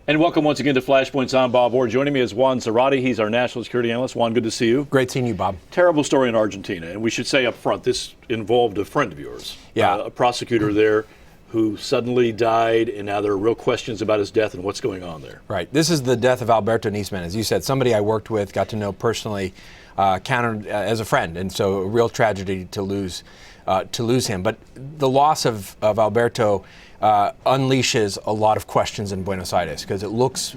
And welcome once again to Flashpoints. I'm Bob Orr. Joining me is Juan Zarate. He's our national security analyst. Juan, good to see you. Great seeing you, Bob. Terrible story in Argentina. And we should say up front, this involved a friend of yours. Yeah. A prosecutor there who suddenly died, and now there are real questions about his death and what's going on there. Right. This is the death of Alberto Nisman. As you said, somebody I worked with, got to know personally, counted as a friend. And so a real tragedy to lose him. But the loss of Alberto unleashes a lot of questions in Buenos Aires, because it looks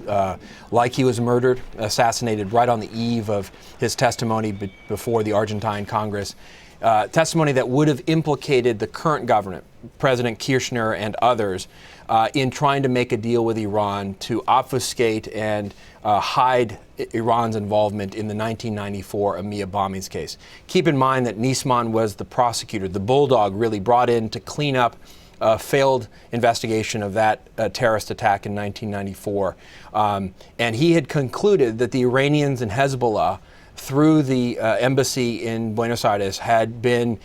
like he was murdered, assassinated right on the eve of his testimony before the Argentine Congress. Testimony that would have implicated the current government, President Kirchner and others, in trying to make a deal with Iran to obfuscate and hide Iran's involvement in the 1994 EMEA bombings case. Keep in mind that Nisman was the prosecutor, the bulldog really brought in to clean up a failed investigation of that terrorist attack in 1994. And he had concluded that the Iranians and Hezbollah, through the embassy in Buenos Aires, had been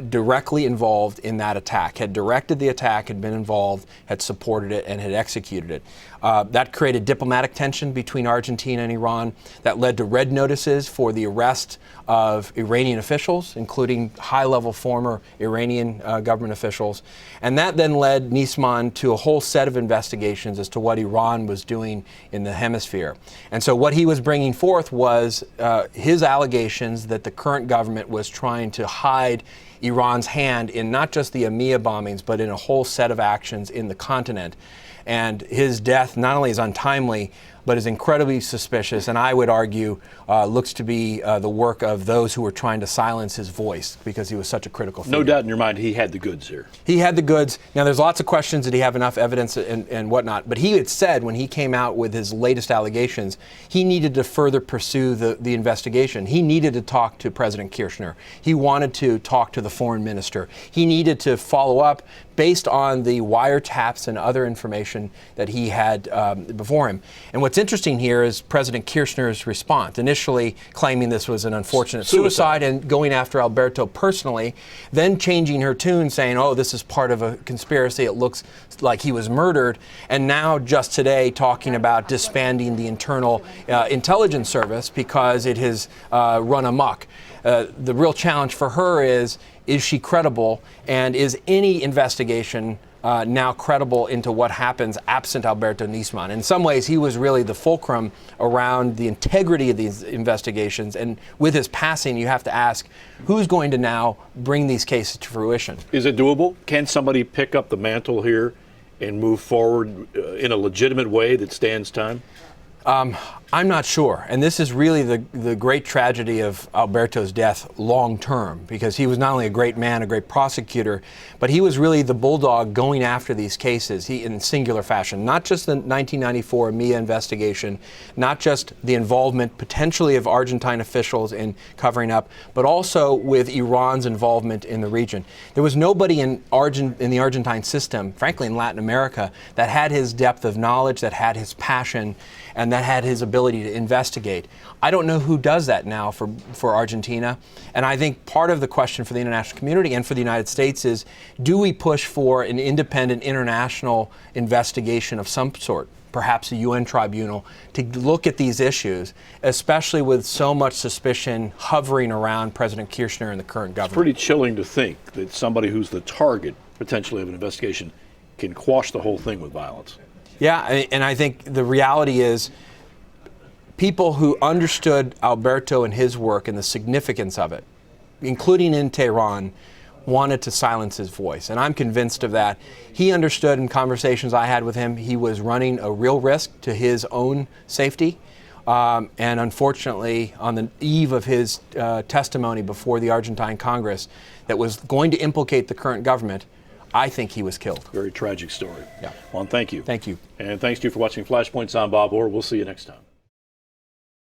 directly involved in that attack, had directed the attack, had been involved, had supported it, and had executed it. That created diplomatic tension between Argentina and Iran. That led to red notices for the arrest of Iranian officials, including high-level former Iranian government officials. And that then led Nisman to a whole set of investigations as to what Iran was doing in the hemisphere. And so what he was bringing forth was his allegations that the current government was trying to hide Iran's hand in not just the EMEA bombings, but in a whole set of actions in the continent. And his death not only is untimely, but is incredibly suspicious, and I would argue looks to be the work of those who were trying to silence his voice, because he was such a critical figure. No doubt in your mind he had the goods here. He had the goods. Now, there's lots of questions. Did he have enough evidence and whatnot? But he had said when he came out with his latest allegations, he needed to further pursue the investigation. He needed to talk to President Kirchner. He wanted to talk to the foreign minister. He needed to follow up based on the wiretaps and other information that he had before him. And what's interesting here is President Kirchner's response, initially claiming this was an unfortunate suicide and going after Alberto personally, then changing her tune, saying, oh, this is part of a conspiracy, it looks like he was murdered, and now just today talking about disbanding the internal intelligence service because it has run amok. The real challenge for her is she credible, and is any investigation now credible into what happens absent Alberto Nisman? In some ways, he was really the fulcrum around the integrity of these investigations, and with his passing, you have to ask, who's going to now bring these cases to fruition? Is it doable? Can somebody pick up the mantle here and move forward in a legitimate way that stands time? I'm not sure. And this is really the great tragedy of Alberto's death long term, because he was not only a great man, a great prosecutor, but he was really the bulldog going after these cases in singular fashion. Not just the 1994 EMEA investigation, not just the involvement potentially of Argentine officials in covering up, but also with Iran's involvement in the region. There was nobody in the Argentine system, frankly in Latin America, that had his depth of knowledge, that had his passion, and that had his ability to investigate. I don't know who does that now for Argentina. And I think part of the question for the international community and for the United States is, do we push for an independent international investigation of some sort, perhaps a UN tribunal, to look at these issues, especially with so much suspicion hovering around President Kirchner and the current government? It's pretty chilling to think that somebody who's the target, potentially, of an investigation can quash the whole thing with violence. Yeah, and I think the reality is people who understood Alberto and his work and the significance of it, including in Tehran, wanted to silence his voice. And I'm convinced of that. He understood in conversations I had with him, he was running a real risk to his own safety. And unfortunately, on the eve of his testimony before the Argentine Congress that was going to implicate the current government, I think he was killed. Very tragic story. Yeah. Juan, thank you. Thank you. And thanks to you for watching Flashpoints. I'm Bob Orr. We'll see you next time.